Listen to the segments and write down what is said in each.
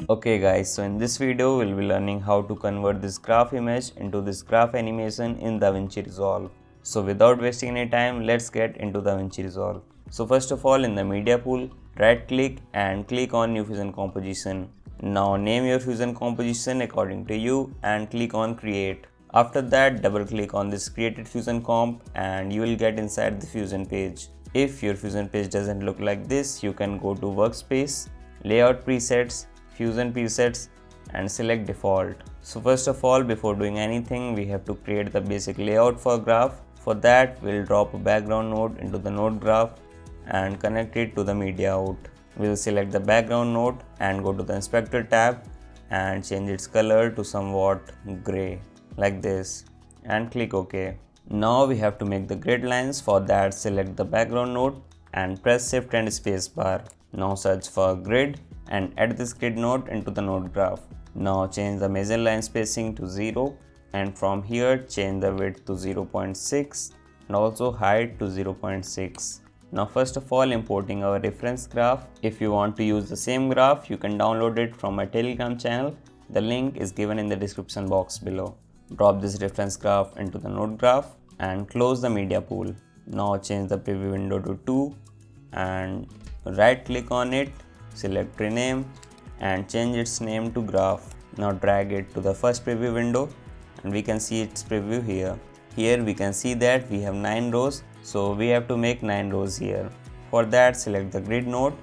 Okay guys, so in this video we'll be learning how to convert this graph image into this graph animation in DaVinci Resolve. So without wasting any time, let's get into DaVinci Resolve. So first of all, in the media pool, right click and click on new fusion composition. Now name your fusion composition according to you and click on create. After that, double click on this created fusion comp and you will get inside the fusion page. If your fusion page doesn't look like this, you can go to workspace, layout presets, fusion presets and select default. So first of all, before doing anything, we have to create the basic layout for graph. For that, we'll drop a background node into the node graph and connect it to the media out. We'll select the background node and go to the inspector tab and change its color to somewhat gray like this and click OK. Now we have to make the grid lines. For that, select the background node and press shift and space bar. Now search for grid and add this grid node into the node graph. Now change the measure line spacing to 0 and from here change the width to 0.6 and also height to 0.6. Now first of all, importing our reference graph. If you want to use the same graph, you can download it from my Telegram channel. The link is given in the description box below. Drop this reference graph into the node graph and close the media pool. Now change the preview window to 2 and right click on it, select rename and change its name to graph. Now drag it to the first preview window and we can see its preview here. Here we can see that we have 9 rows, so we have to make 9 rows here. For that, select the grid node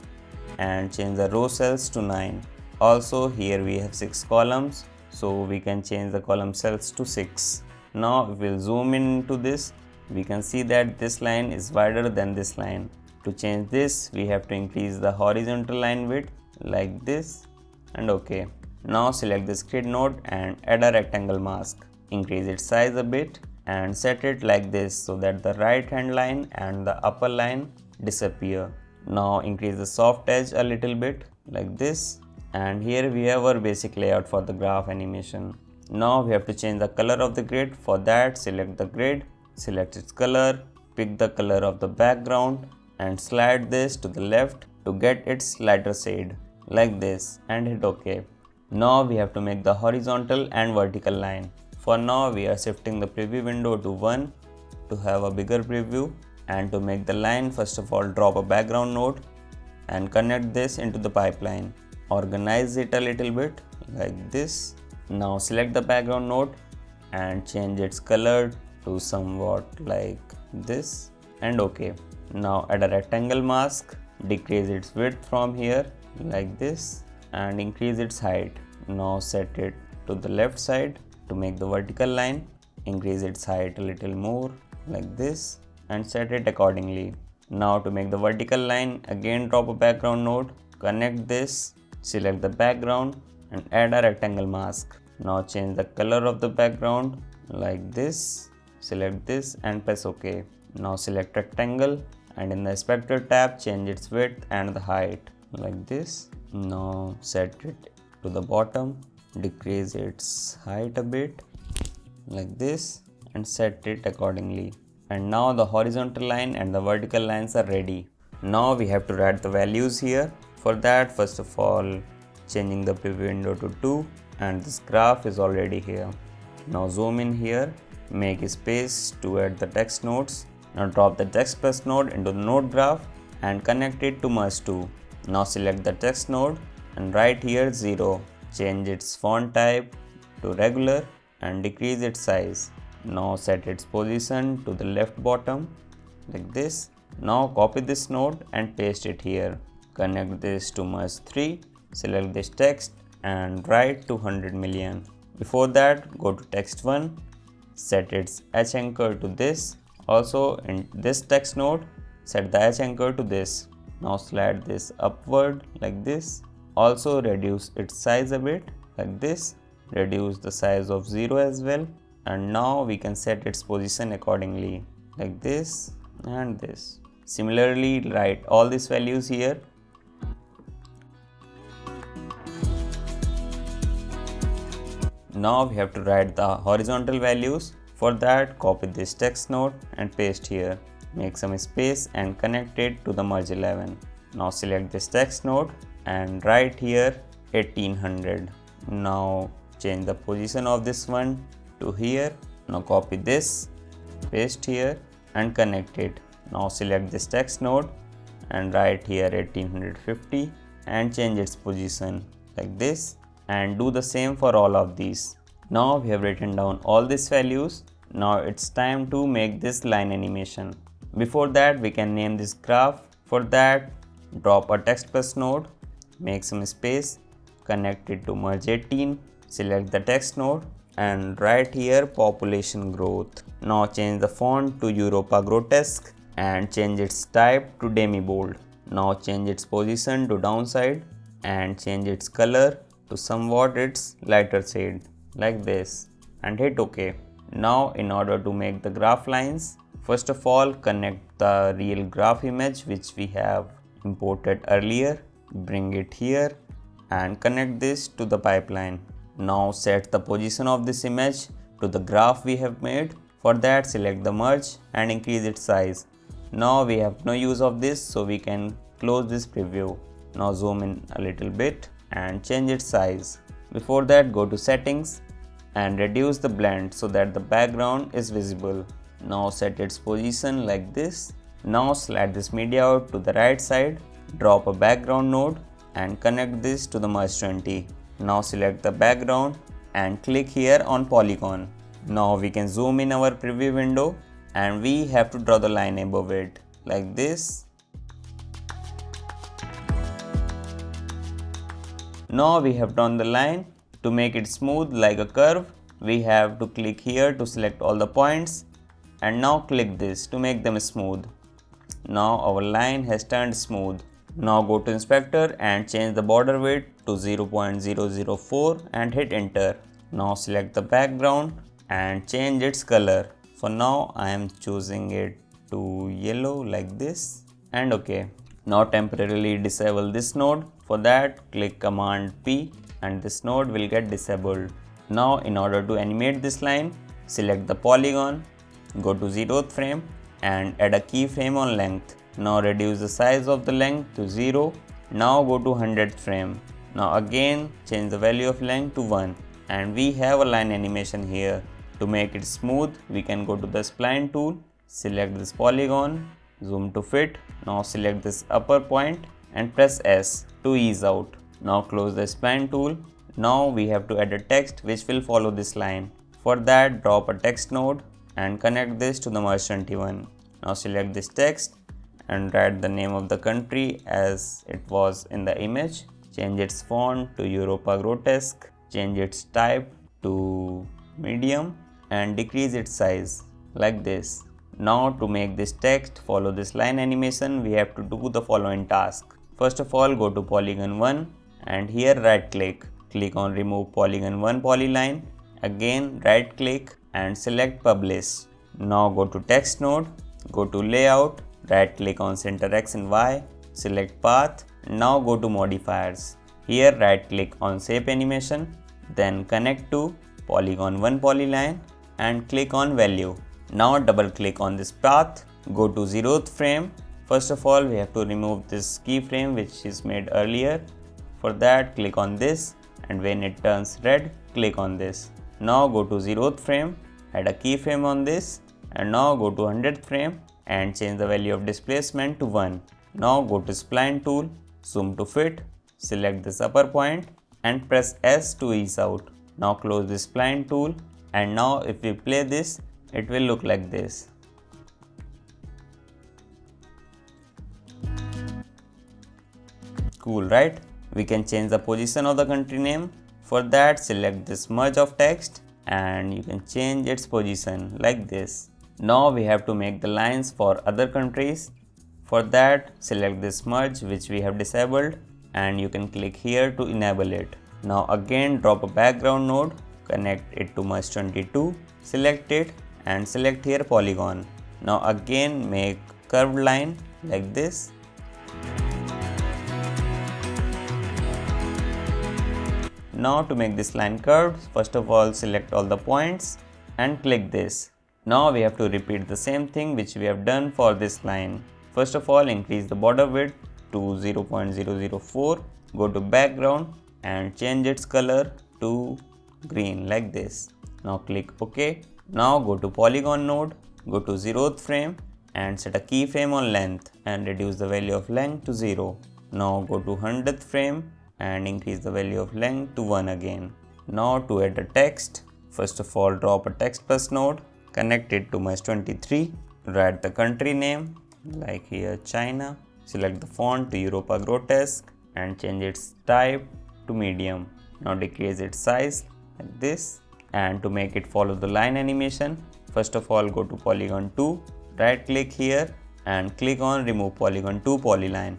and change the row cells to 9. Also here we have 6 columns, so we can change the column cells to 6. Now if we'll zoom into this, we can see that this line is wider than this line. To change this, we have to increase the horizontal line width like this and OK. Now select this grid node and add a rectangle mask. Increase its size a bit and set it like this so that the right hand line and the upper line disappear. Now increase the soft edge a little bit like this, and here we have our basic layout for the graph animation. Now we have to change the color of the grid. For that, select the grid, select its color, pick the color of the background and slide this to the left to get its lighter shade like this and hit OK. Now we have to make the horizontal and vertical line. For now, we are shifting the preview window to 1 to have a bigger preview, and to make the line, first of all drop a background node and connect this into the pipeline. Organize it a little bit like this. Now select the background node and change its color to somewhat like this and OK. Now add a rectangle mask, decrease its width from here like this and increase its height. Now set it to the left side to make the vertical line, increase its height a little more like this and set it accordingly. Now to make the vertical line, again drop a background node, connect this, select the background and add a rectangle mask. Now change the color of the background like this, select this and press OK. Now select rectangle and in the inspector tab change its width and the height like this. Now set it to the bottom, decrease its height a bit like this and set it accordingly. And now the horizontal line and the vertical lines are ready. Now we have to write the values here. For that, first of all, changing the preview window to 2 and this graph is already here. Now zoom in here, make a space to add the text nodes. Now drop the text plus node into the node graph and connect it to merge to. Now select the text node and write here 0. Change its font type to regular and decrease its size. Now set its position to the left bottom like this. Now copy this node and paste it here. Connect this to merge 3. Select this text and write 200 million. Before that, go to text 1. Set its H anchor to this. Also in this text node, set the H anchor to this. Now slide this upward like this. Also reduce its size a bit like this. Reduce the size of 0 as well. And now we can set its position accordingly like this and this. Similarly, write all these values here. Now we have to write the horizontal values. For that, copy this text node and paste here. Make some space and connect it to the merge 11. Now select this text node and write here 1800. Now change the position of this one to here. Now copy this, paste here and connect it. Now select this text node and write here 1850 and change its position like this, and do the same for all of these. Now we have written down all these values. Now it's time to make this line animation. Before that, we can name this graph. For that, drop a text plus node, make some space, connect it to merge 18, select the text node and write here population growth. Now change the font to Europa Grotesque and change its type to demi bold. Now change its position to downside and change its color to somewhat its lighter shade like this and hit OK. Now in order to make the graph lines, first of all connect the real graph image which we have imported earlier, bring it here and connect this to the pipeline. Now set the position of this image to the graph we have made. For that, select the merge and increase its size. Now we have no use of this, so we can close this preview. Now zoom in a little bit and change its size. Before that, go to settings and reduce the blend so that the background is visible. Now set its position like this. Now slide this media out to the right side, drop a background node and connect this to the merge 20. Now select the background and click here on polygon. Now we can zoom in our preview window and we have to draw the line above it like this. Now we have drawn the line. To make it smooth like a curve, we have to click here to select all the points and now click this to make them smooth. Now our line has turned smooth. Now go to inspector and change the border width to 0.004 and hit enter. Now select the background and change its color. For now I am choosing it to yellow like this and OK. Now temporarily disable this node. For that, click Command P and this node will get disabled. Now in order to animate this line, select the polygon, go to 0th frame and add a keyframe on length. Now reduce the size of the length to 0. Now go to 100th frame. Now again change the value of length to 1 and we have a line animation here. To make it smooth, we can go to the spline tool, select this polygon, zoom to fit. Now select this upper point and press S to ease out. Now close the spline tool. Now we have to add a text which will follow this line. For that, drop a text node and connect this to the merge 21. Now select this text and write the name of the country as it was in the image. Change its font to Europa Grotesque. Change its type to medium and decrease its size like this. Now to make this text follow this line animation, we have to do the following task. First of all, go to polygon 1 and here right click. Click on remove polygon 1 polyline. Again right click and select publish. Now go to text node, go to layout, right click on center X and Y, select path. Now go to modifiers. Here right click on shape animation, then connect to polygon 1 polyline and click on value. Now double click on this path, go to 0th frame. First of all, we have to remove this keyframe which is made earlier. For that, click on this and when it turns red, click on this. Now go to 0th frame, add a keyframe on this and now go to 100th frame and change the value of displacement to 1. Now go to spline tool, zoom to fit, select this upper point and press S to ease out. Now close this spline tool and now if we play this, it will look like this. Cool, right? We can change the position of the country name. For that, select this merge of text and you can change its position like this. Now we have to make the lines for other countries. For that, select this merge which we have disabled and you can click here to enable it. Now again drop a background node, connect it to merge 22, select it and select here polygon. Now again make curved line like this. Now to make this line curved, first of all select all the points and click this. Now we have to repeat the same thing which we have done for this line. First of all increase the border width to 0.004, go to background, and change its color to green like this. Now click OK. Now go to polygon node, go to 0th frame and set a keyframe on length and reduce the value of length to 0. Now go to 100th frame and increase the value of length to 1 again. Now to add a text, first of all drop a text plus node, connect it to mesh 23, write the country name like here China, select the font to Europa Grotesque and change its type to medium. Now decrease its size like this, and to make it follow the line animation, first of all go to polygon 2, right click here and click on remove polygon 2 polyline.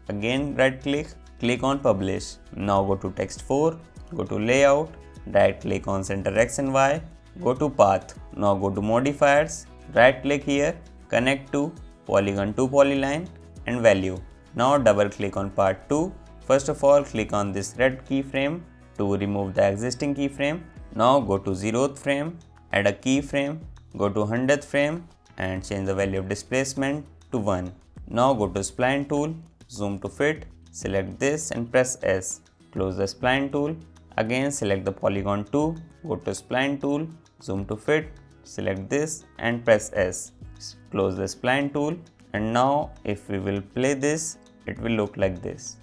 Again right click on publish. Now go to text 4, go to layout, right click on center X and Y, go to path. Now go to modifiers, right click here, connect to polygon 2 polyline and value. Now double click on part 2. First of all click on this red keyframe to remove the existing keyframe. Now go to 0th frame, add a keyframe, go to 100th frame and change the value of displacement to 1. Now go to spline tool, zoom to fit, select this and press S. Close the spline tool. Again select the polygon 2, go to spline tool, zoom to fit, select this and press S. Close the spline tool, and now if we will play this, it will look like this.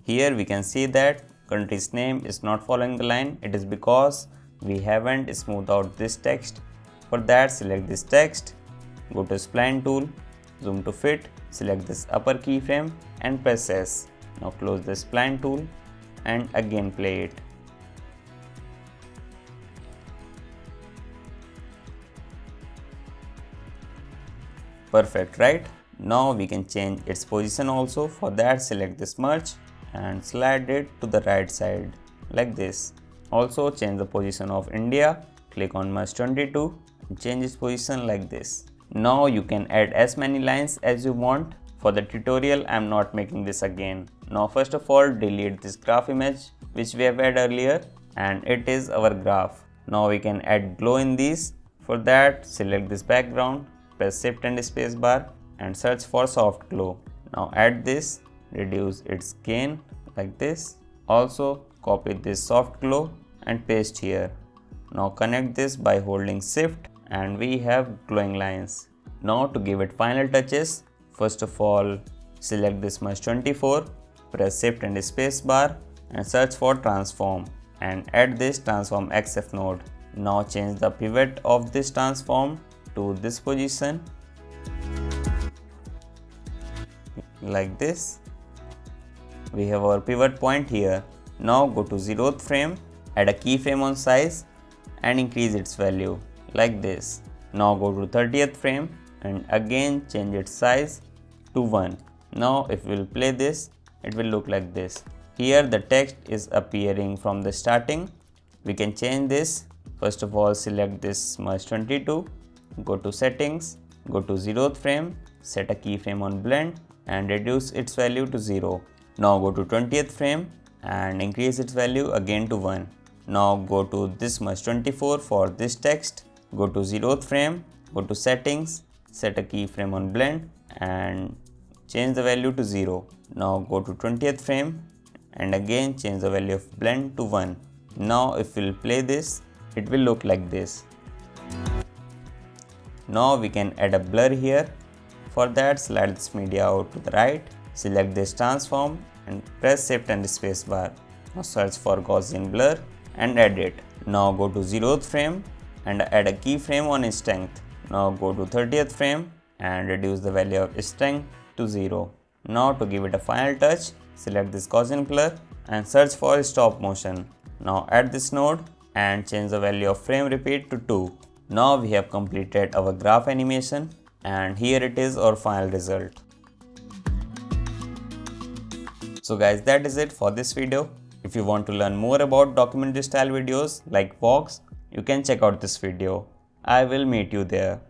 Here we can see that country's name is not following the line. It is because we haven't smoothed out this text. For that select this text, go to spline tool, zoom to fit, select this upper keyframe and press S. Now close the spline tool and again play it. Perfect, right? Now we can change its position also. For that select this merge and slide it to the right side like this. Also change the position of India, click on mesh 22 and change its position like this. Now you can add as many lines as you want. For the tutorial I am not making this again. Now first of all delete this graph image which we have had earlier, and it is our graph. Now we can add glow in these. For that select this background, press shift and space bar and search for soft glow. Now add this, reduce its gain like this. Also copy this soft glow and paste here. Now connect this by holding shift and we have glowing lines. Now to give it final touches, first of all select this mesh 24, press shift and space bar and search for transform and add this transform XF node. Now change the pivot of this transform to this position like this. We have our pivot point here. Now go to 0th frame, add a keyframe on size and increase its value like this. Now go to 30th frame and again change its size to 1. Now if we will play this, it will look like this. Here the text is appearing from the starting. We can change this. First of all select this mesh 22, go to settings, go to 0th frame, set a keyframe on blend and reduce its value to 0. Now go to 20th frame and increase its value again to 1. Now go to this mesh 24 for this text, go to 0th frame, go to settings, set a keyframe on blend and change the value to 0. Now go to 20th frame and again change the value of blend to 1. Now if we will play this, it will look like this. Now we can add a blur here. For that slide this media out to the right, select this transform and press shift and space bar. Now search for Gaussian blur and add it. Now go to 0th frame and add a keyframe on strength. Now go to 30th frame and reduce the value of strength to 0. Now to give it a final touch, select this Gaussian blur and search for stop motion. Now add this node and change the value of frame repeat to 2. Now we have completed our graph animation and here it is our final result. So guys, that is it for this video. If you want to learn more about documentary style videos like vlogs, you can check out this video. I will meet you there.